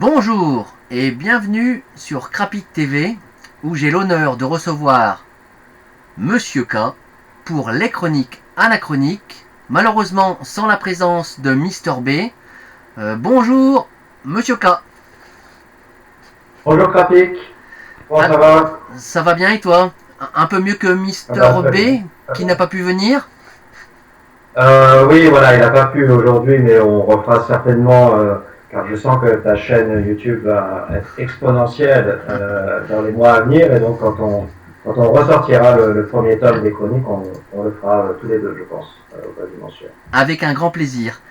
Bonjour et bienvenue sur Crapit TV où j'ai l'honneur de recevoir Monsieur K pour les chroniques anachroniques, malheureusement sans la présence de Mister B. Bonjour Monsieur K. Bonjour Krapik, comment Ah, ça va? ça va bien et toi? Un peu mieux que Ah Mister bah, très bien, B très qui n'a bien. pas pu venir? Oui, voilà, il n'a pas pu aujourd'hui, mais on refera certainement, car je sens que ta chaîne YouTube va être exponentielle dans les mois à venir, et donc quand on ressortira le premier tome des chroniques, on le fera tous les deux, je pense, au cas du mensuel. Avec un grand plaisir.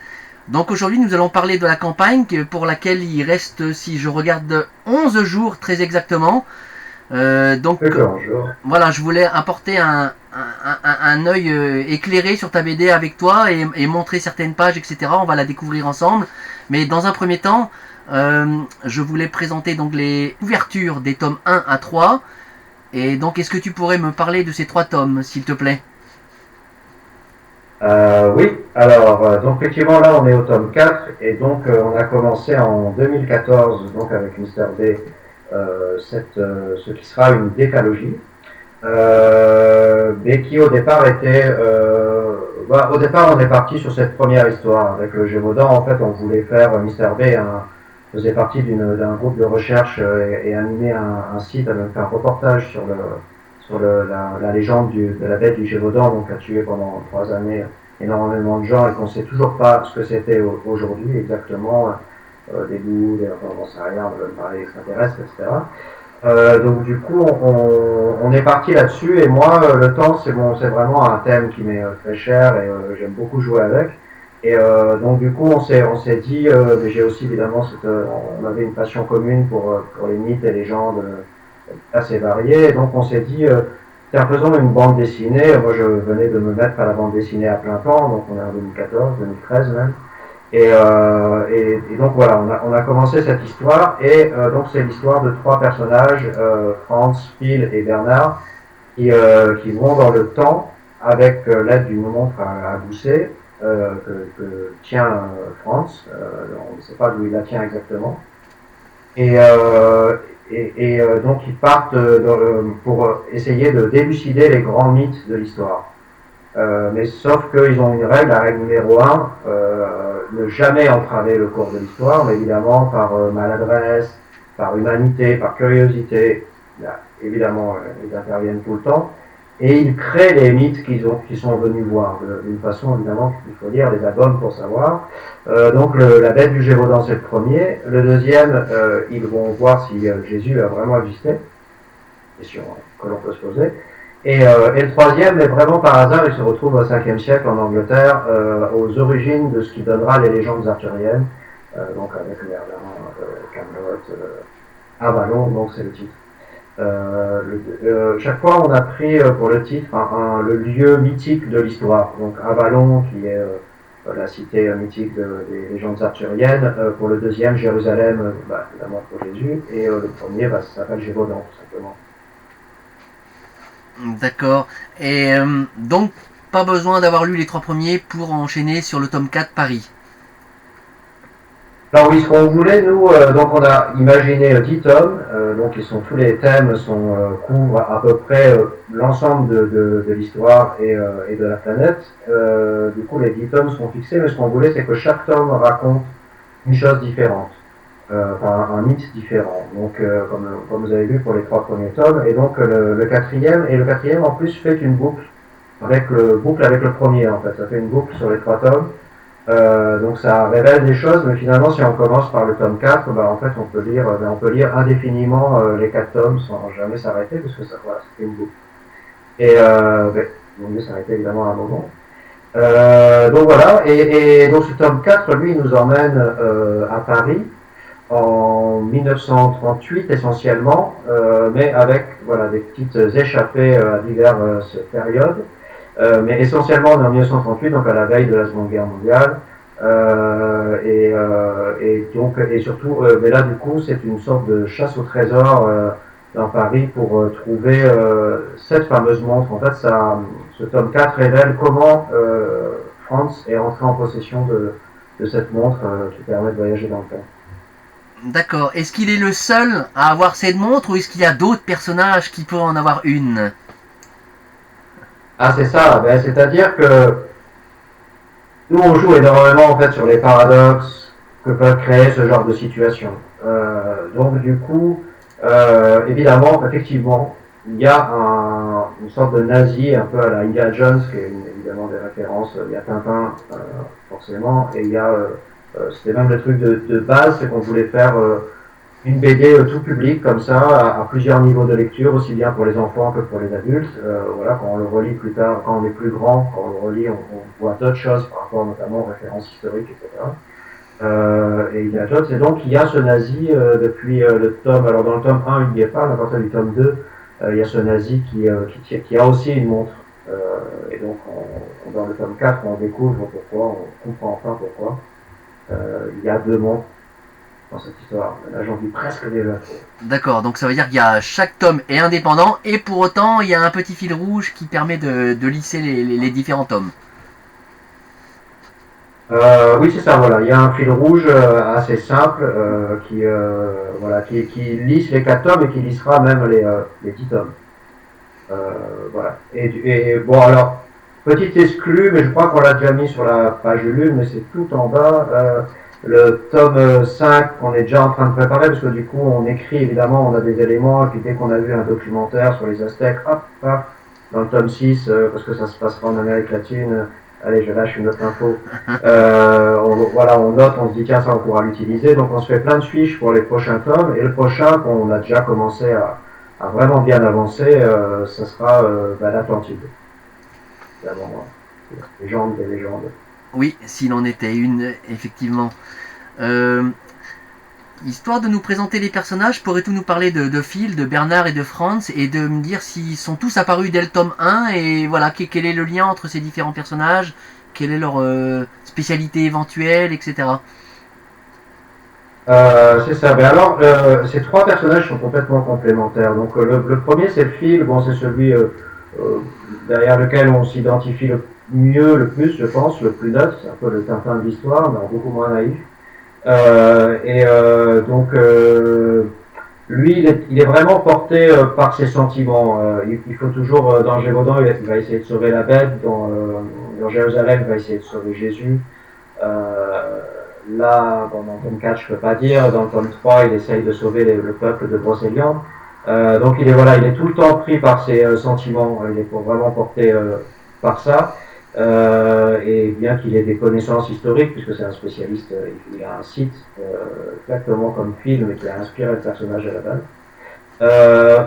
Donc aujourd'hui nous allons parler de la campagne pour laquelle il reste, si je regarde, 11 jours très exactement. Donc Plus que bonjour. voilà, je voulais apporter un œil éclairé sur ta BD avec toi et montrer certaines pages, etc. On va la découvrir ensemble. Mais dans un premier temps, je voulais présenter donc les ouvertures des tomes 1 à 3. Et donc, est-ce que tu pourrais me parler de ces trois tomes, s'il te plaît? Oui, alors, donc effectivement, là, on est au tome 4 et donc on a commencé en 2014, donc avec Mister B, ce qui sera une décalogie. Mais qui au départ était, au départ on est parti sur cette première histoire avec le Gévaudan. En fait, on voulait faire Mister B faisait partie d'un groupe de recherche et animer un site avec un reportage sur la légende de la bête du Gévaudan, donc a tué pendant 3 années énormément de gens et qu'on ne sait toujours pas ce que c'était aujourd'hui exactement, des loups, enfin, on ne sait rien, on parler extraterrestres, etc. Donc du coup, on est parti là-dessus et moi, le temps, c'est vraiment un thème qui m'est très cher et j'aime beaucoup jouer avec. Et donc du coup, on s'est dit, mais j'ai aussi évidemment, on avait une passion commune pour les mythes et légendes assez variées. Et donc on s'est dit, tiens, faisons une bande dessinée. Moi, je venais de me mettre à la bande dessinée à plein temps, donc on est en 2014, 2013 même. Et donc voilà, on a commencé cette histoire et donc c'est l'histoire de trois personnages, Franz, Phil et Bernard, qui vont dans le temps avec l'aide d'une montre à gousset que tient Franz. On ne sait pas d'où il la tient exactement. Et, euh, et donc ils partent pour essayer de délucider les grands mythes de l'histoire. Mais sauf qu'ils ont une règle, la règle numéro un, ne jamais entraver le cours de l'histoire, mais évidemment par maladresse, par humanité, par curiosité, là, évidemment ils interviennent tout le temps, et ils créent les mythes qu'ils sont venus voir, d'une façon évidemment il faut lire les albums pour savoir. Donc la bête du Gévaudan c'est le premier, le deuxième ils vont voir si Jésus a vraiment existé, question que l'on peut se poser. Et le troisième, mais vraiment par hasard, il se retrouve au 5e siècle en Angleterre, aux origines de ce qui donnera les légendes arthuriennes, donc avec Merlin, Camelot, Avalon, donc c'est le titre. Chaque fois, on a pris pour le titre le lieu mythique de l'histoire. Donc Avalon, qui est la cité mythique des légendes arthuriennes. Pour le deuxième, Jérusalem, évidemment pour Jésus. Et le premier, ça s'appelle Gévaudan, tout simplement. D'accord. Et donc, pas besoin d'avoir lu les trois premiers pour enchaîner sur le tome 4 Paris. Alors oui, ce qu'on voulait, nous, donc on a imaginé 10 tomes, donc tous les thèmes couvrent à peu près l'ensemble de l'histoire et de la planète. Du coup, les 10 tomes sont fixés, mais ce qu'on voulait, c'est que chaque tome raconte une chose différente, enfin un mythe différent. Donc, comme vous avez vu pour les trois premiers tomes, et donc le quatrième en plus fait une boucle avec le premier en fait. Ça fait une boucle sur les trois tomes. Donc ça révèle des choses, mais finalement, si on commence par le tome 4, en fait, on peut lire indéfiniment les 4 tomes sans jamais s'arrêter, parce que ça, voilà, c'était une boucle. Et il vaut mieux s'arrêter évidemment à un moment. Donc voilà, et donc ce tome 4, lui, il nous emmène à Paris en 1938 essentiellement, mais avec voilà des petites échappées à diverses périodes. Mais essentiellement, on est en 1938, donc à la veille de la Seconde Guerre mondiale. Et surtout, mais là, du coup, c'est une sorte de chasse au trésor dans Paris pour trouver cette fameuse montre. En fait, ce tome 4 révèle comment Franz est entré en possession de cette montre qui permet de voyager dans le temps. D'accord. Est-ce qu'il est le seul à avoir cette montre ou est-ce qu'il y a d'autres personnages qui peuvent en avoir une? Ah, c'est ça. Ben, c'est-à-dire que nous, on joue énormément en fait sur les paradoxes que peuvent créer ce genre de situation. Donc, du coup, évidemment, effectivement, il y a une sorte de nazi un peu à la Indiana Jones, qui est évidemment des références. Il y a Tintin, forcément, et il y a, c'était même le truc de base, c'est qu'on voulait faire une BD tout public comme ça, à plusieurs niveaux de lecture, aussi bien pour les enfants que pour les adultes. Voilà, quand on le relit plus tard, quand on est plus grand, quand on le relit, on voit d'autres choses par rapport notamment aux références historiques, etc. Et il y a d'autres, et donc il y a ce nazi depuis le tome, alors dans le tome 1 il n'y est pas, mais à partir du tome 2, il y a ce nazi qui a aussi une montre. Et donc dans le tome 4 on découvre pourquoi, on comprend enfin pourquoi il y a deux montres dans cette histoire. Là, j'en dis presque des infos. D'accord, donc ça veut dire qu'il y a chaque tome est indépendant et pour autant il y a un petit fil rouge qui permet de lisser les différents tomes. Oui, c'est ça, voilà. Il y a un fil rouge assez simple voilà, qui lisse les 4 tomes et qui lissera même les 10 tomes. Voilà. Et bon, alors, petit exclu, mais je crois qu'on l'a déjà mis sur la page de lune, mais c'est tout en bas. Le tome 5 qu'on est déjà en train de préparer, parce que du coup, on écrit, évidemment, on a des éléments, et puis dès qu'on a vu un documentaire sur les Aztèques, hop, hop, dans le tome 6, parce que ça se passera en Amérique latine, allez, je lâche une autre info. Voilà, on note, on se dit, tiens, ça, on pourra l'utiliser. Donc, on se fait plein de fiches pour les prochains tomes, et le prochain, qu'on a déjà commencé à vraiment bien avancer, ce sera l'Atlantide. Évidemment, légende des légendes. Oui, s'il en était une, effectivement. Euh, Histoire de nous présenter les personnages, pourrais-tu nous parler de Phil, de Bernard et de Franz et de me dire s'ils sont tous apparus dès le tome 1 et voilà, quel est le lien entre ces différents personnages, quelle est leur spécialité éventuelle, etc. C'est ça. Mais alors, ces trois personnages sont complètement complémentaires. Donc, le premier, c'est Phil. Bon, c'est celui euh, derrière lequel on s'identifie le mieux, le plus, je pense, le plus neutre. C'est un peu le Tintin de l'histoire, mais beaucoup moins naïf. Lui, il est vraiment porté par ses sentiments. Il faut toujours, dans Gévaudan, il va essayer de sauver la bête. Dans Jérusalem, il va essayer de sauver Jésus. Là, bon, dans le tome 4, je peux pas dire. Dans le tome 3, il essaye de sauver le peuple de Brocéliande. Donc il est tout le temps pris par ses sentiments. Il est vraiment porté par ça. Et bien qu'il ait des connaissances historiques, puisque c'est un spécialiste, il a un site exactement comme film qui a inspiré le personnage à la base.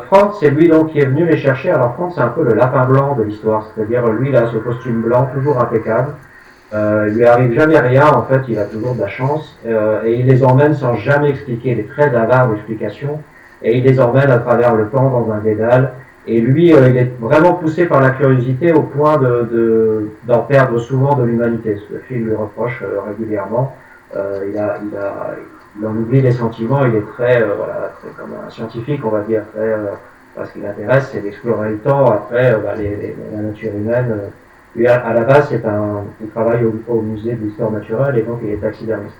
Franz, c'est lui donc qui est venu les chercher. Alors Franz, c'est un peu le lapin blanc de l'histoire, c'est-à-dire lui, il a ce costume blanc toujours impeccable. Il lui arrive jamais rien, en fait, il a toujours de la chance, et il les emmène sans jamais expliquer. Il est très avare d'explications, et il les emmène à travers le temps dans un dédale. Et lui, il est vraiment poussé par la curiosité au point d'en perdre souvent de l'humanité. Ce que Phil lui reproche régulièrement. Il en oublie les sentiments. Il est très, voilà, très comme un scientifique, on va dire, très. Ce qui l'intéresse, c'est d'explorer le temps. Après, la nature humaine. Lui, à la base, il travaille au musée de l'histoire naturelle et donc il est taxidermiste.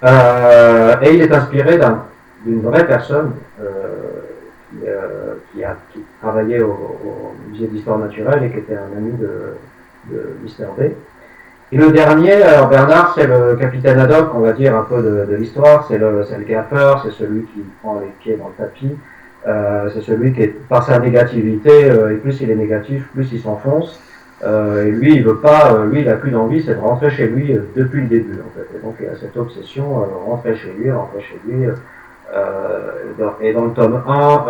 Et il est inspiré d'une vraie personne qui travaillait au musée d'histoire naturelle et qui était un ami de Mister B. Et le dernier, alors Bernard, c'est le capitaine ad hoc, on va dire, un peu de l'histoire. C'est le gaffeur, c'est celui qui prend les pieds dans le tapis. C'est celui qui, par sa négativité, et plus il est négatif, plus il s'enfonce. Et lui, il veut pas, lui, il a plus d'envie, c'est de rentrer chez lui depuis le début, en fait. Et donc, il a cette obsession, rentrer chez lui, rentrer chez lui. Et dans le tome 1,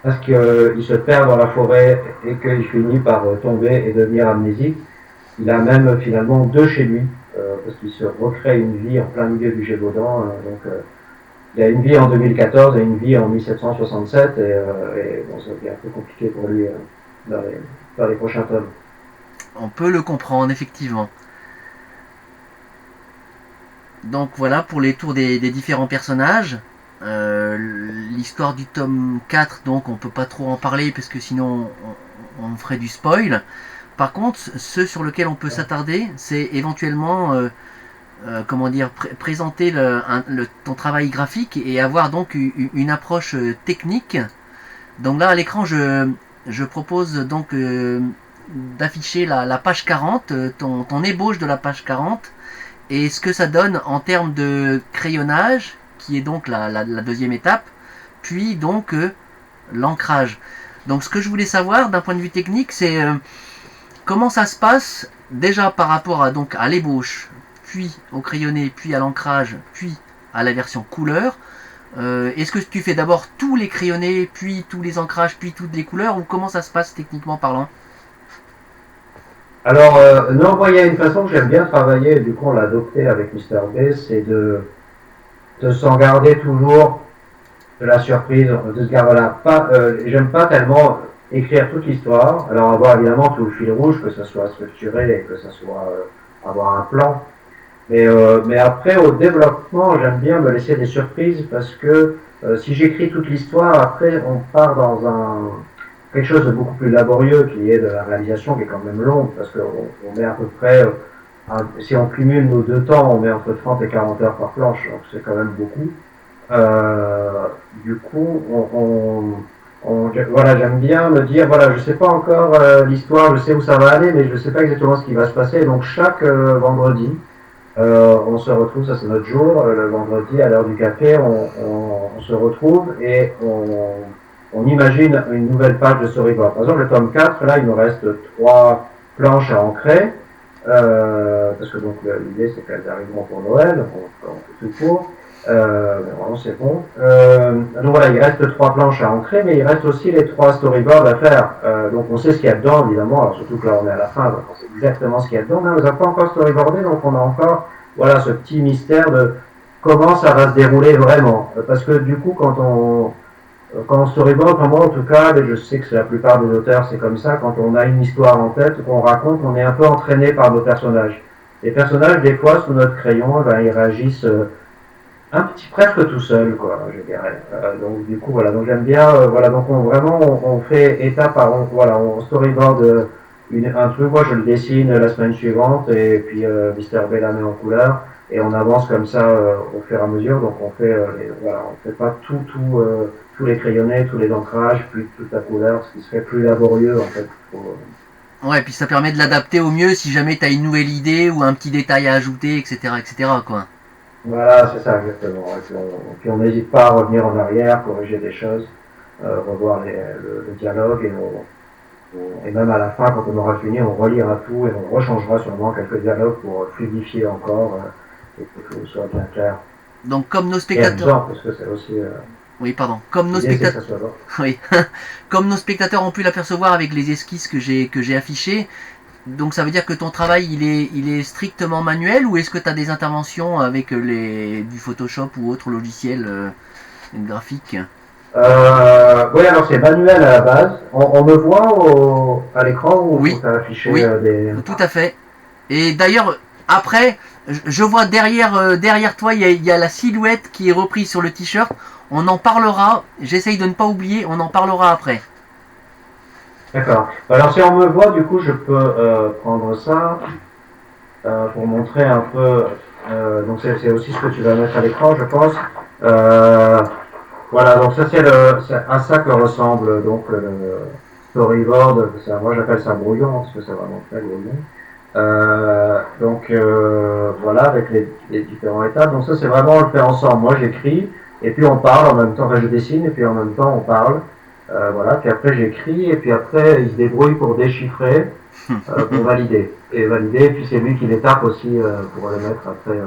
parce qu'il se perd dans la forêt et qu'il finit par tomber et devenir amnésique, il a même finalement deux chez lui, parce qu'il se recrée une vie en plein milieu du Gévaudan. Il a une vie en 2014 et une vie en 1767, et bon, ça devient un peu compliqué pour lui dans les prochains tomes. On peut le comprendre, effectivement. Donc voilà pour les tours des différents personnages. L'histoire du tome 4, donc on peut pas trop en parler parce que sinon on ferait du spoil. Par contre, ceux sur lesquels on peut s'attarder, c'est éventuellement comment dire, présenter ton travail graphique et avoir donc une approche technique. Donc là à l'écran je propose donc d'afficher la page 40, ton ébauche de la page 40 et ce que ça donne en termes de crayonnage, qui est donc la deuxième étape, puis donc l'ancrage. Donc ce que je voulais savoir d'un point de vue technique, c'est comment ça se passe déjà par rapport donc à l'ébauche, puis au crayonné, puis à l'ancrage, puis à la version couleur. Est-ce que tu fais d'abord tous les crayonnés, puis tous les ancrages, puis toutes les couleurs, ou comment ça se passe techniquement parlant? Alors, non, moi, il y a une façon que j'aime bien travailler, et du coup, on l'a adopté avec Mister B, c'est de s'en garder toujours de la surprise, de se garder, voilà, pas, j'aime pas tellement écrire toute l'histoire, alors avoir évidemment tout le fil rouge, que ça soit structuré et que ça soit avoir un plan, mais après, au développement, j'aime bien me laisser des surprises parce que si j'écris toute l'histoire, après, on part dans quelque chose de beaucoup plus laborieux qui est de la réalisation qui est quand même longue parce qu'on met à peu près, si on cumule nos deux temps, on met entre 30 et 40 heures par planche, donc c'est quand même beaucoup. Du coup, voilà, j'aime bien me dire, voilà, je sais pas encore l'histoire, je sais où ça va aller, mais je sais pas exactement ce qui va se passer. Donc chaque vendredi, on se retrouve, ça c'est notre jour, le vendredi à l'heure du café, on se retrouve et on imagine une nouvelle page de storyboard. Par exemple, le tome 4, là, il nous reste 3 planches à ancrer, parce que donc l'idée c'est qu'elles arriveront pour Noël, donc on fait tout court. Mais vraiment c'est bon. Donc voilà, il reste 3 planches à ancrer, mais il reste aussi les 3 storyboards à faire. Donc on sait ce qu'il y a dedans, évidemment, alors surtout que là on est à la fin, donc on sait exactement ce qu'il y a dedans, mais on n'a pas encore storyboardé, donc on a encore voilà, ce petit mystère de comment ça va se dérouler vraiment. Parce que du coup, quand on storyboard, enfin moi en tout cas, et je sais que c'est la plupart des auteurs, c'est comme ça, quand on a une histoire en tête, qu'on raconte, on est un peu entraîné par nos personnages. Les personnages, des fois, sous notre crayon, ben, ils réagissent un petit presque tout seul, quoi, je dirais. Donc du coup, voilà, donc j'aime bien, voilà, donc on fait étape par, voilà, on storyboard un truc, moi je le dessine la semaine suivante et puis Mister B la met en couleur et on avance comme ça au fur et à mesure. Donc on fait, voilà, on fait pas tous les crayonnés, tous les ancrages, puis toute la couleur, ce qui serait plus laborieux en fait. Ouais, puis ça permet de l'adapter au mieux si jamais tu as une nouvelle idée ou un petit détail à ajouter, etc., etc., quoi. Voilà, c'est ça exactement. Et puis on n'hésite pas à revenir en arrière, corriger des choses, revoir le dialogue et même à la fin, quand on aura fini, on relira tout et on rechangera sûrement quelques dialogues pour fluidifier encore et que tout soit bien clair Donc comme nos et spectateurs... amusant, parce que c'est aussi Oui, pardon. Comme nos l'idée, c'est que spectateurs... ça soit bon. Oui. Comme nos spectateurs ont pu l'apercevoir avec les esquisses que j'ai affichées, donc ça veut dire que ton travail il est strictement manuel ou est-ce que tu as des interventions avec du Photoshop ou autre logiciel graphique? Oui, alors c'est manuel à la base. On me voit à l'écran ou faut Oui, faire afficher oui, des... tout à fait. Et d'ailleurs, après, je vois derrière toi, il y a la silhouette qui est reprise sur le t-shirt. On en parlera. J'essaye de ne pas oublier. On en parlera après. D'accord. Alors si on me voit, du coup, je peux prendre ça pour montrer un peu. Donc c'est aussi ce que tu vas mettre à l'écran, je pense. Euh, voilà, donc ça c'est à ça que ressemble donc le storyboard. Moi j'appelle ça brouillon parce que c'est vraiment très brouillon. Voilà, avec les différentes étapes. Donc ça c'est vraiment on le fait ensemble. Moi j'écris et puis on parle en même temps. Enfin je dessine et puis en même temps on parle. Voilà, puis après j'écris et puis après il se débrouille pour déchiffrer, pour valider. Et puis c'est lui qui les tape aussi pour les mettre après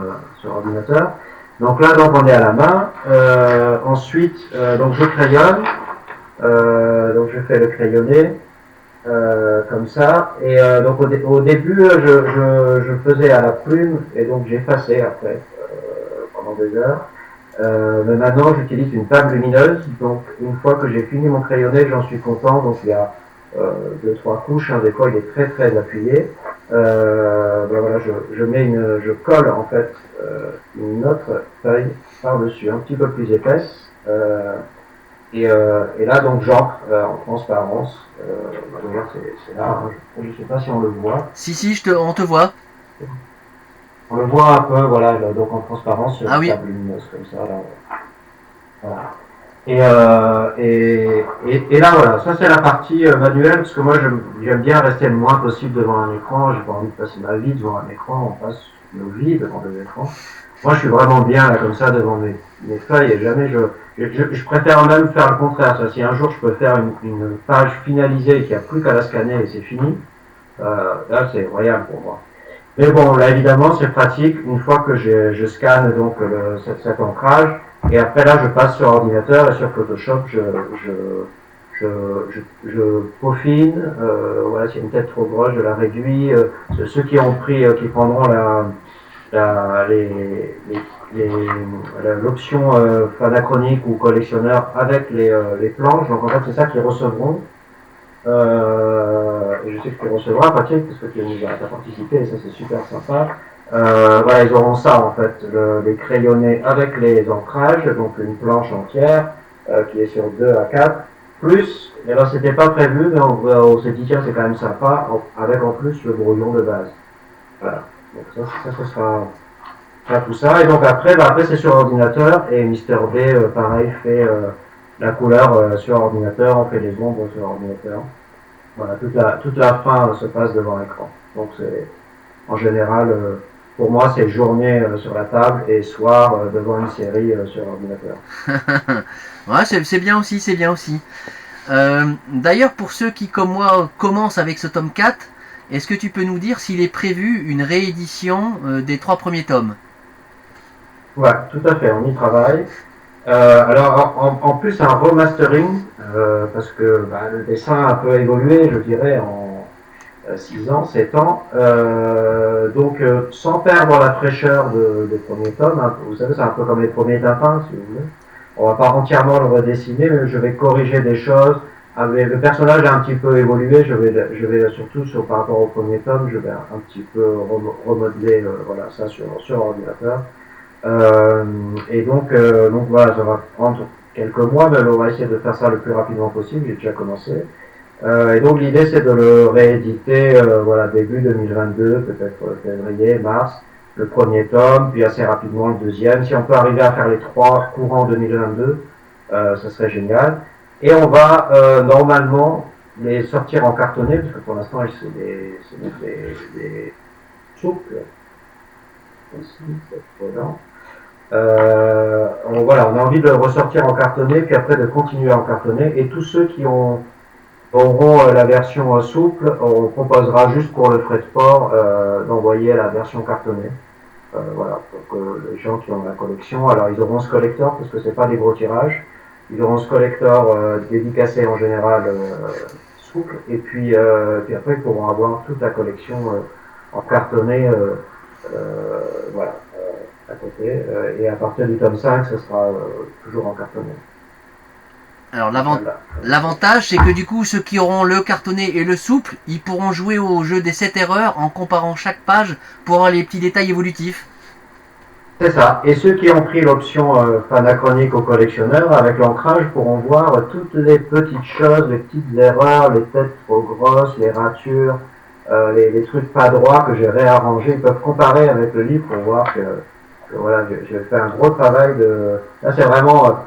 sur ordinateur. Donc là, donc on est à la main. Ensuite, donc je crayonne. Donc je fais le crayonné comme ça. Et donc au début, je faisais à la plume et donc j'effaçais après pendant des heures. Mais maintenant, j'utilise une table lumineuse. Donc, une fois que j'ai fini mon crayonné, j'en suis content. Donc, il y a deux, trois couches. Hein, des fois, il est très, très appuyé. Voilà, je colle en fait une autre feuille par-dessus, un petit peu plus épaisse. Et là, donc, j'encre en transparence. D'ailleurs, c'est là. Hein, je ne sais pas si on le voit. Si, si, on te voit. On le voit un peu, voilà, donc en transparence sur Ah une oui. table lumineuse comme ça. Là. Voilà. Et là, voilà, ça c'est la partie manuelle, parce que moi j'aime bien rester le moins possible devant un écran, j'ai pas envie de passer ma vie devant un écran, on passe nos vies devant des écrans. Moi je suis vraiment bien là comme ça devant mes feuilles et jamais je préfère même faire le contraire. Ça, si un jour je peux faire une page finalisée qui a plus qu'à la scanner et c'est fini, là c'est royal pour moi. Mais bon, là évidemment c'est pratique une fois que je scanne donc cet ancrage et après là je passe sur ordinateur et sur Photoshop je peaufine. Voilà, s'il y a une tête trop grosse, je la réduis. Ceux qui ont pris, qui prendront l'option anachronique ou collectionneur avec les planches. Donc en fait c'est ça qu'ils recevront. Et je sais que tu recevras, Patrick, parce que tu as participé et ça c'est super sympa. Voilà, ils auront ça en fait, les crayonnés avec les ancrages, donc une planche entière qui est sur 2 à 4, plus, et alors c'était pas prévu, mais on s'est dit tiens c'est quand même sympa, avec en plus le brouillon de base. Voilà, donc ça ce sera tout ça, et donc après c'est sur ordinateur, et Mister B pareil fait la couleur sur ordinateur, on fait les ombres sur ordinateur. Voilà, toute la fin se passe devant l'écran. Donc c'est en général, pour moi, c'est journée sur la table et soir devant une série sur l'ordinateur. Ouais, c'est bien aussi, c'est bien aussi. D'ailleurs, pour ceux qui, comme moi, commencent avec ce tome 4, est-ce que tu peux nous dire s'il est prévu une réédition des 3 premiers tomes? Ouais, tout à fait, on y travaille. Alors, en plus, un remastering, parce que le dessin a un peu évolué, je dirais, en 6 ans, 7 ans. Donc, sans perdre la fraîcheur des premiers tomes, hein, vous savez, c'est un peu comme les premiers Tintin, si vous voulez. On va pas entièrement le redessiner, mais je vais corriger des choses. Le personnage a un petit peu évolué, je vais surtout par rapport au premier tome, je vais un petit peu remodeler voilà, ça sur ordinateur. Donc voilà, ça va prendre quelques mois, mais on va essayer de faire ça le plus rapidement possible, j'ai déjà commencé. Et donc l'idée c'est de le rééditer voilà, début 2022, peut-être février, mars, le premier tome, puis assez rapidement le deuxième. Si on peut arriver à faire les 3 courants 2022, ça serait génial. Et on va normalement les sortir en cartonné, parce que pour l'instant c'est des souples. Ici, c'est prenant. Voilà, on a envie de le ressortir en cartonné, puis après de continuer en cartonné. Et tous ceux qui auront la version souple, on proposera juste pour le frais de port d'envoyer la version cartonnée. Voilà, pour que les gens qui ont la collection, alors ils auront ce collector parce que c'est pas des gros tirages. Ils auront ce collector dédicacé en général souple, et puis après ils pourront avoir toute la collection en cartonné. Voilà, à côté. Et à partir du tome 5, ce sera toujours en cartonné. Alors l'avantage, c'est que du coup, ceux qui auront le cartonné et le souple, ils pourront jouer au jeu des 7 erreurs en comparant chaque page pour avoir les petits détails évolutifs. C'est ça. Et ceux qui ont pris l'option anachronique au collectionneur, avec l'ancrage, pourront voir toutes les petites choses, les petites erreurs, les têtes trop grosses, les ratures, les trucs pas droits que j'ai réarrangés. Ils peuvent comparer avec le livre pour voir que voilà, j'ai fait un gros travail de... Là, c'est vraiment...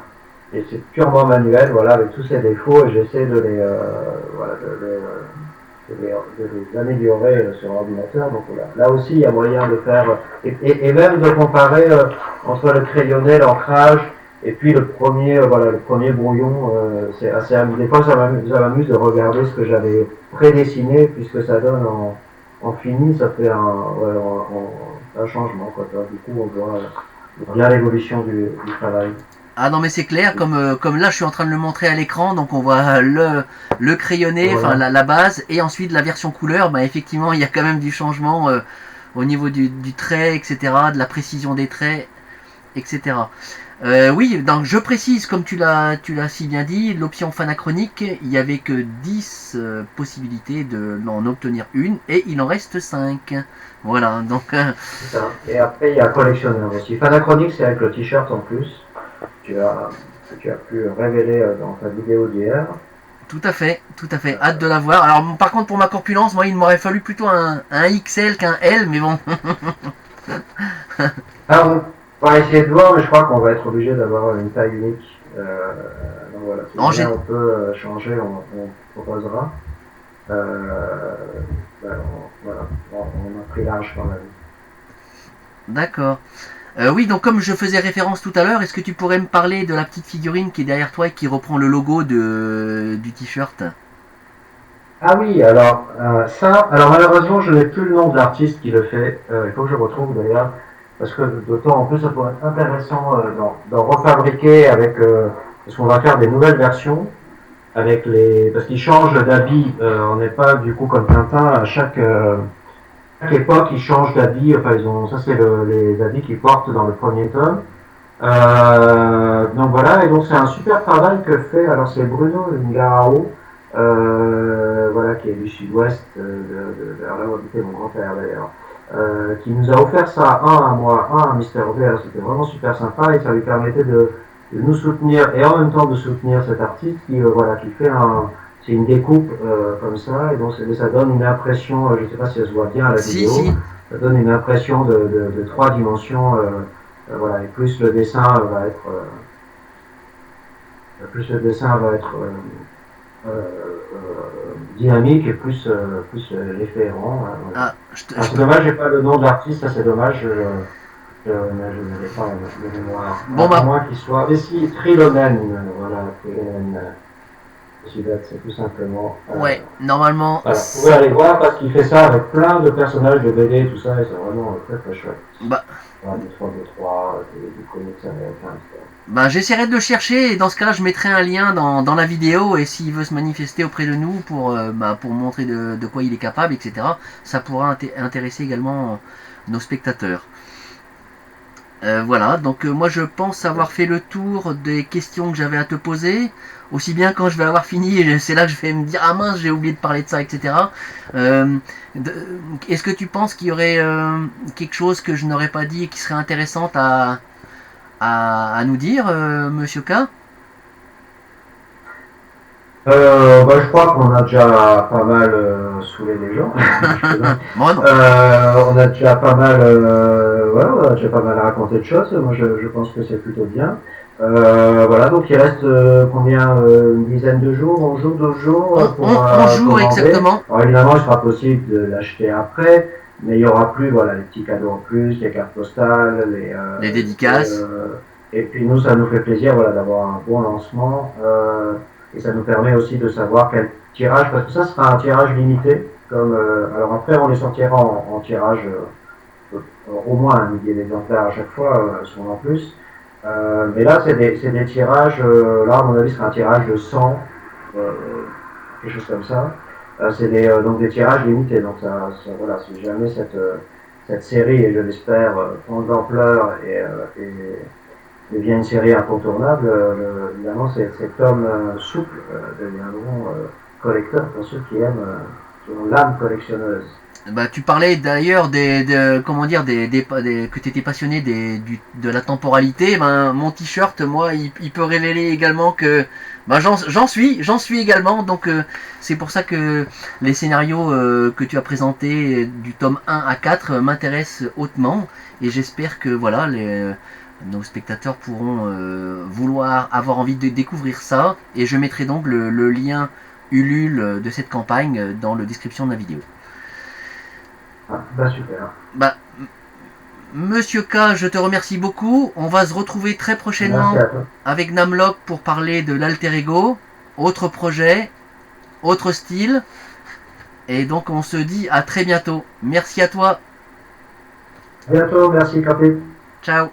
et c'est purement manuel, voilà, avec tous ces défauts, et j'essaie de voilà, de les améliorer sur l'ordinateur. Donc voilà. Là aussi, il y a moyen de faire, et même de comparer entre le crayonné, l'ancrage, et puis le premier brouillon. C'est assez amusant. Des fois, ça m'amuse de regarder ce que j'avais prédessiné, puisque ça donne en fini, ça fait un changement. Quoi. Du coup, on voit bien l'évolution du travail. Ah non mais c'est clair, comme là je suis en train de le montrer à l'écran, donc on voit le crayonné, enfin Voilà. la base, et ensuite la version couleur, bah effectivement il y a quand même du changement au niveau du trait, etc., de la précision des traits, etc. Oui, donc je précise, comme tu l'as si bien dit, l'option Fanachronique, il n'y avait que 10 possibilités d'en obtenir une, et il en reste 5. Voilà, donc... C'est ça. Et après, il y a collectionneur aussi. Fanachronique, c'est avec le t-shirt en plus. Que tu as pu révéler dans ta vidéo d'hier. Tout à fait, tout à fait. Hâte de la voir. Alors, par contre, pour ma corpulence, moi, il m'aurait fallu plutôt un XL qu'un L, mais bon. Ah, on va essayer de voir, mais je crois qu'on va être obligé d'avoir une taille unique. Donc voilà, si En jamais gé- on peut changer, on proposera. Euh, voilà, on a pris large quand même. D'accord. Oui, donc comme je faisais référence tout à l'heure, est-ce que tu pourrais me parler de la petite figurine qui est derrière toi et qui reprend le logo du t-shirt? Ah oui, alors ça, alors malheureusement, je n'ai plus le nom de l'artiste qui le fait. Il faut que je retrouve d'ailleurs, parce que d'autant en plus, ça pourrait être intéressant d'en refabriquer avec, parce qu'on va faire des nouvelles versions avec parce qu'ils changent d'habit. On n'est pas du coup comme Tintin à chaque époque, ils changent d'habit. Enfin, ça c'est les habits qu'ils portent dans le premier tome. Donc voilà, et donc c'est un super travail que fait, alors c'est Bruno Ngarao, voilà, qui est du sud-ouest, vers là où habitait mon grand-père d'ailleurs, qui nous a offert ça, un à moi, un à Mister V. C'était vraiment super sympa et ça lui permettait de nous soutenir et en même temps de soutenir cet artiste qui, voilà, qui fait c'est une découpe comme ça, et donc ça donne une impression, je ne sais pas si ça se voit bien à la Si, vidéo, si. ça donne une impression de trois dimensions. Voilà, et plus le dessin va être, dynamique et plus l'effet est rond. Voilà. Ah, Alors je c'est peux. dommage, j'ai pas le nom de l'artiste, ça c'est dommage, mais je n'avais pas de mémoire. Bon, À bah, moins qu'il soit. Mais si, Trilonen, voilà, Trilonen, c'est tout simplement. ouais, normalement, Voilà, vous pouvez aller voir parce qu'il fait ça avec plein de personnages de BD, tout ça, et c'est vraiment très très chouette. bah, Voilà, des 3 des comics américains, etc. bah, j'essaierai de le chercher et dans ce cas-là, je mettrai un lien dans la vidéo et s'il veut se manifester auprès de nous pour montrer de quoi il est capable, etc., ça pourra intéresser également nos spectateurs. Voilà, donc moi je pense avoir fait le tour des questions que j'avais à te poser. Aussi bien quand je vais avoir fini, c'est là que je vais me dire ah mince j'ai oublié de parler de ça, etc. Euh, Est-ce que tu penses qu'il y aurait quelque chose que je n'aurais pas dit et qui serait intéressante à nous dire, Monsieur K? Je crois qu'on a déjà pas mal saoulé les gens. Bon non. On a déjà pas mal, voilà, on a déjà pas mal raconté de choses. Moi, je pense que c'est plutôt bien. Voilà, donc il reste combien, une dizaine de jours, 11 jours, 12 jours pour On joue commander. exactement. Alors évidemment, il sera possible de l'acheter après, mais il y aura plus, voilà, les petits cadeaux en plus, les cartes postales, Les dédicaces. et puis nous, ça nous fait plaisir, voilà, d'avoir un bon lancement. Et ça nous permet aussi de savoir quel tirage, parce que ça sera un tirage limité. Alors après, on les sortira en tirage au moins un millier d'exemplaires à chaque fois, souvent en plus. Mais là, c'est des tirages, là, à mon avis, ce sera un tirage de 100, euh, quelque chose comme ça. C'est donc des tirages limités. Donc, voilà, si jamais cette série, et je l'espère, prend de l'ampleur devient une série incontournable, évidemment, ces tomes souples deviendront collecteurs pour ceux qui ont l'âme collectionneuse. Bah, tu parlais d'ailleurs comment dire que tu étais passionné de la temporalité. Ben, mon t-shirt, moi, il peut révéler également que bah, j'en suis également. Donc c'est pour ça que les scénarios que tu as présentés du tome 1 à 4 m'intéressent hautement et j'espère que voilà nos spectateurs pourront vouloir avoir envie de découvrir ça et je mettrai donc le lien Ulule de cette campagne dans la description de la vidéo. Ah, bah super. Bah, Monsieur K, je te remercie beaucoup. On va se retrouver très Merci prochainement à toi. avec Namlock pour parler de l'alter ego, autre projet, autre style. Et donc on se dit à très bientôt. Merci à toi. À bientôt, merci Capé. Ciao.